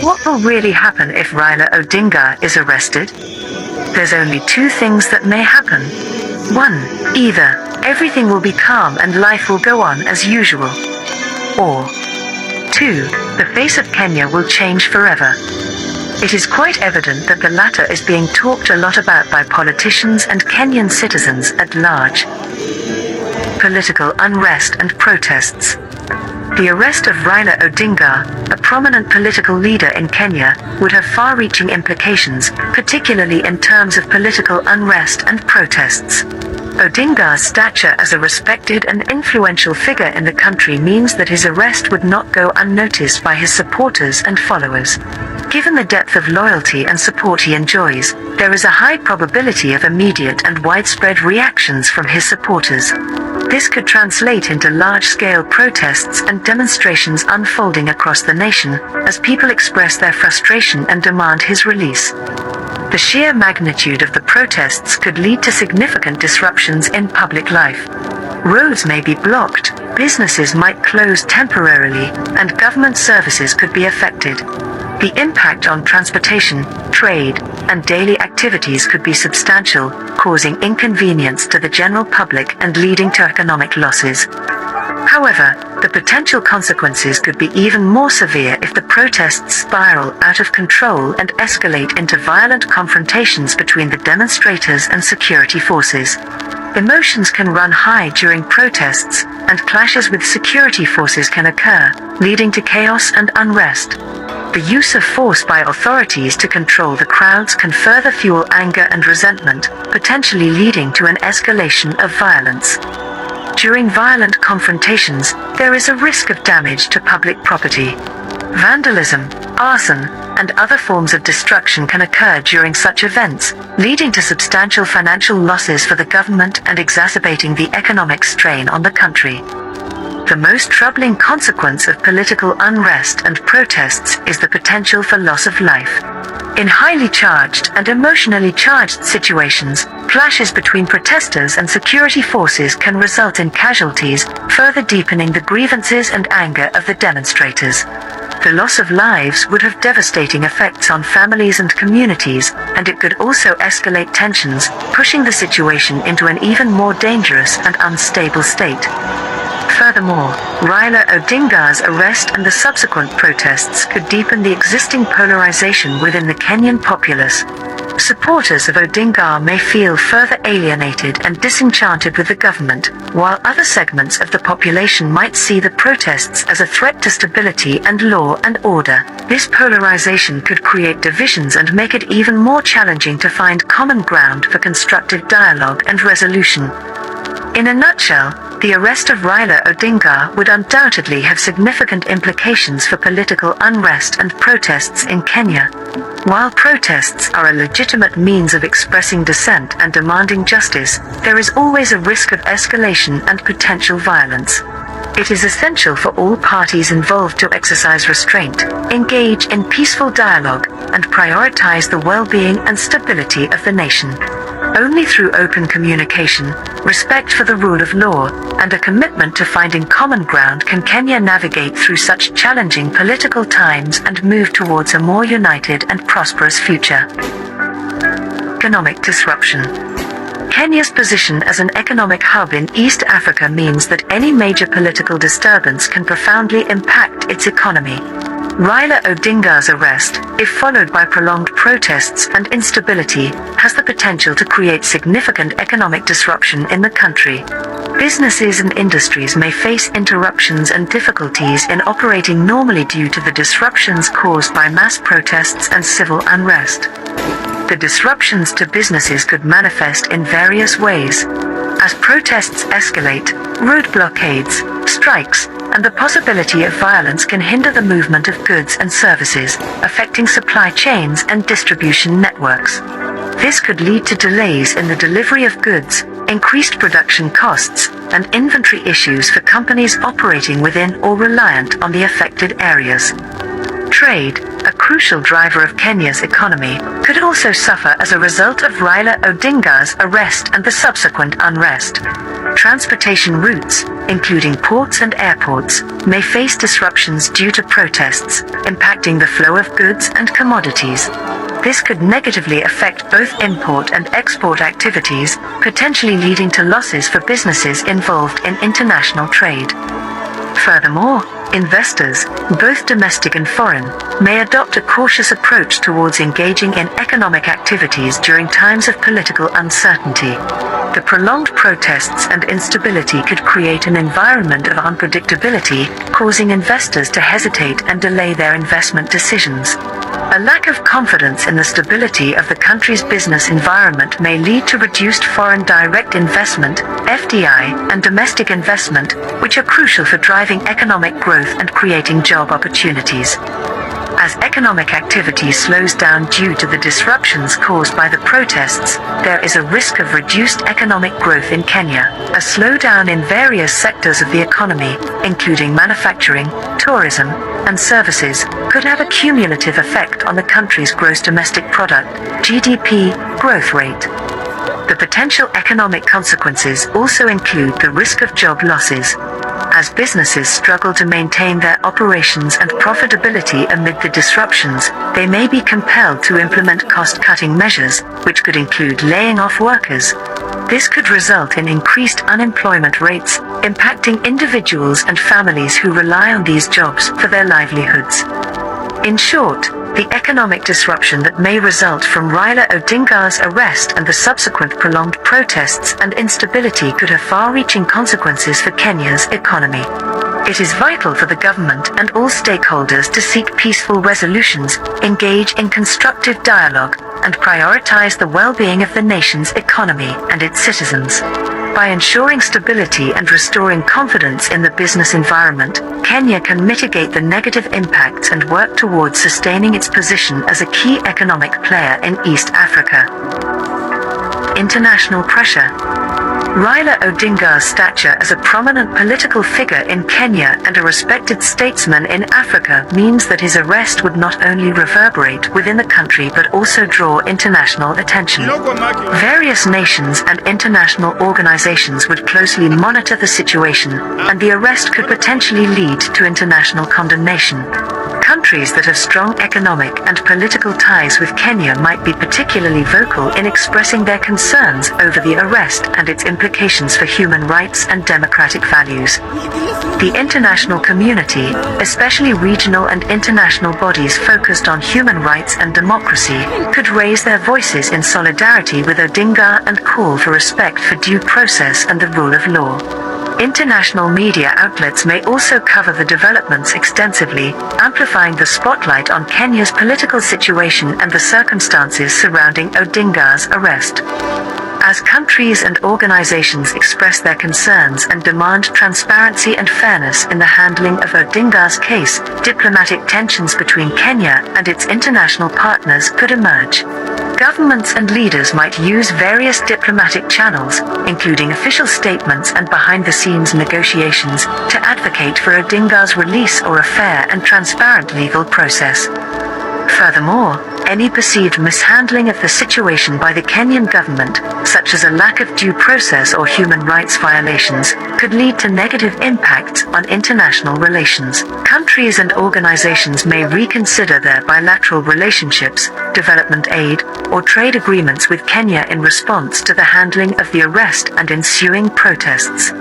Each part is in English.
what will really happen if Raila Odinga is arrested? There's only two things that may happen. 1. Either everything will be calm and life will go on as usual. Or 2. The face of Kenya will change forever. It is quite evident that the latter is being talked a lot about by politicians and Kenyan citizens at large. Political unrest and protests. The arrest of Raila Odinga, a prominent political leader in Kenya, would have far-reaching implications, particularly in terms of political unrest and protests. Odinga's stature as a respected and influential figure in the country means that his arrest would not go unnoticed by his supporters and followers. Given the depth of loyalty and support he enjoys, there is a high probability of immediate and widespread reactions from his supporters. This could translate into large-scale protests and demonstrations unfolding across the nation, as people express their frustration and demand his release. The sheer magnitude of the protests could lead to significant disruptions in public life. Roads may be blocked, businesses might close temporarily, and government services could be affected. The impact on transportation, trade, and daily activities could be substantial, causing inconvenience to the general public and leading to economic losses. However, the potential consequences could be even more severe if the protests spiral out of control and escalate into violent confrontations between the demonstrators and security forces. Emotions can run high during protests, and clashes with security forces can occur, leading to chaos and unrest. The use of force by authorities to control the crowds can further fuel anger and resentment, potentially leading to an escalation of violence. During violent confrontations, there is a risk of damage to public property. Vandalism, arson, and other forms of destruction can occur during such events, leading to substantial financial losses for the government and exacerbating the economic strain on the country. The most troubling consequence of political unrest and protests is the potential for loss of life. In highly charged and emotionally charged situations, clashes between protesters and security forces can result in casualties, further deepening the grievances and anger of the demonstrators. The loss of lives would have devastating effects on families and communities, and it could also escalate tensions, pushing the situation into an even more dangerous and unstable state. Furthermore, Raila Odinga's arrest and the subsequent protests could deepen the existing polarization within the Kenyan populace. Supporters of Odinga may feel further alienated and disenchanted with the government, while other segments of the population might see the protests as a threat to stability and law and order. This polarization could create divisions and make it even more challenging to find common ground for constructive dialogue and resolution. In a nutshell, the arrest of Raila Odinga would undoubtedly have significant implications for political unrest and protests in Kenya. While protests are a legitimate means of expressing dissent and demanding justice, there is always a risk of escalation and potential violence. It is essential for all parties involved to exercise restraint, engage in peaceful dialogue, and prioritize the well-being and stability of the nation. Only through open communication, respect for the rule of law, and a commitment to finding common ground can Kenya navigate through such challenging political times and move towards a more united and prosperous future. Economic disruption. Kenya's position as an economic hub in East Africa means that any major political disturbance can profoundly impact its economy. Raila Odinga's arrest, if followed by prolonged protests and instability, has the potential to create significant economic disruption in the country. Businesses and industries may face interruptions and difficulties in operating normally due to the disruptions caused by mass protests and civil unrest. The disruptions to businesses could manifest in various ways. As protests escalate, road blockades, strikes, and the possibility of violence can hinder the movement of goods and services, affecting supply chains and distribution networks. This could lead to delays in the delivery of goods, increased production costs, and inventory issues for companies operating within or reliant on the affected areas. Trade, a crucial driver of Kenya's economy, could also suffer as a result of Raila Odinga's arrest and the subsequent unrest. transportation routes, including ports and airports, may face disruptions due to protests, impacting the flow of goods and commodities. This could negatively affect both import and export activities, potentially leading to losses for businesses involved in international trade. Furthermore, investors, both domestic and foreign, may adopt a cautious approach towards engaging in economic activities during times of political uncertainty. The prolonged protests and instability could create an environment of unpredictability, causing investors to hesitate and delay their investment decisions. A lack of confidence in the stability of the country's business environment may lead to reduced foreign direct investment, FDI, and domestic investment, which are crucial for driving economic growth and creating job opportunities. As economic activity slows down due to the disruptions caused by the protests, there is a risk of reduced economic growth in Kenya. A slowdown in various sectors of the economy, including manufacturing, tourism, and services, could have a cumulative effect on the country's gross domestic product, GDP, growth rate. The potential economic consequences also include the risk of job losses. As businesses struggle to maintain their operations and profitability amid the disruptions, they may be compelled to implement cost-cutting measures, which could include laying off workers. This could result in increased unemployment rates, impacting individuals and families who rely on these jobs for their livelihoods. In short, the economic disruption that may result from Raila Odinga's arrest and the subsequent prolonged protests and instability could have far-reaching consequences for Kenya's economy. It is vital for the government and all stakeholders to seek peaceful resolutions, engage in constructive dialogue, and prioritize the well-being of the nation's economy and its citizens. By ensuring stability and restoring confidence in the business environment, Kenya can mitigate the negative impacts and work towards sustaining its position as a key economic player in East Africa. International pressure. Raila Odinga's stature as a prominent political figure in Kenya and a respected statesman in Africa means that his arrest would not only reverberate within the country but also draw international attention. Various nations and international organizations would closely monitor the situation, and the arrest could potentially lead to international condemnation. Countries that have strong economic and political ties with Kenya might be particularly vocal in expressing their concerns over the arrest and its implications for human rights and democratic values. The international community, especially regional and international bodies focused on human rights and democracy, could raise their voices in solidarity with Odinga and call for respect for due process and the rule of law. International media outlets may also cover the developments extensively, amplifying the spotlight on Kenya's political situation and the circumstances surrounding Odinga's arrest. As countries and organizations express their concerns and demand transparency and fairness in the handling of Odinga's case, diplomatic tensions between Kenya and its international partners could emerge. Governments and leaders might use various diplomatic channels, including official statements and behind-the-scenes negotiations, to advocate for Odinga's release or a fair and transparent legal process. Furthermore, any perceived mishandling of the situation by the Kenyan government, such as a lack of due process or human rights violations, could lead to negative impacts on international relations. Countries and organizations may reconsider their bilateral relationships, development aid, or trade agreements with Kenya in response to the handling of the arrest and ensuing protests.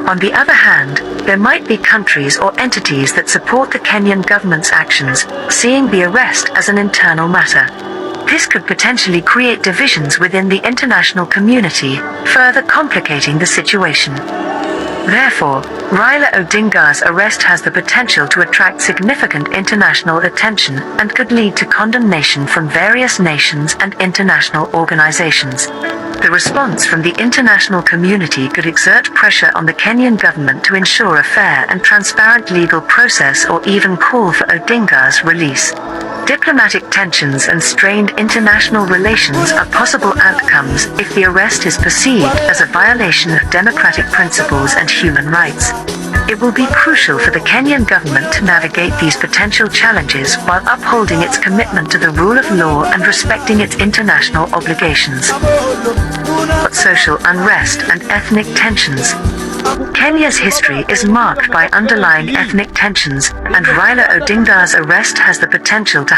On the other hand, there might be countries or entities that support the Kenyan government's actions, seeing the arrest as an internal matter. This could potentially create divisions within the international community, further complicating the situation. Therefore, Raila Odinga's arrest has the potential to attract significant international attention and could lead to condemnation from various nations and international organizations. The response from the international community could exert pressure on the Kenyan government to ensure a fair and transparent legal process or even call for Odinga's release. Diplomatic tensions and strained international relations are possible outcomes if the arrest is perceived as a violation of democratic principles and human rights. It will be crucial for the Kenyan government to navigate these potential challenges while upholding its commitment to the rule of law and respecting its international obligations. Social unrest and ethnic tensions. Kenya's history is marked by underlying ethnic tensions, and Raila Odinga's arrest has the potential to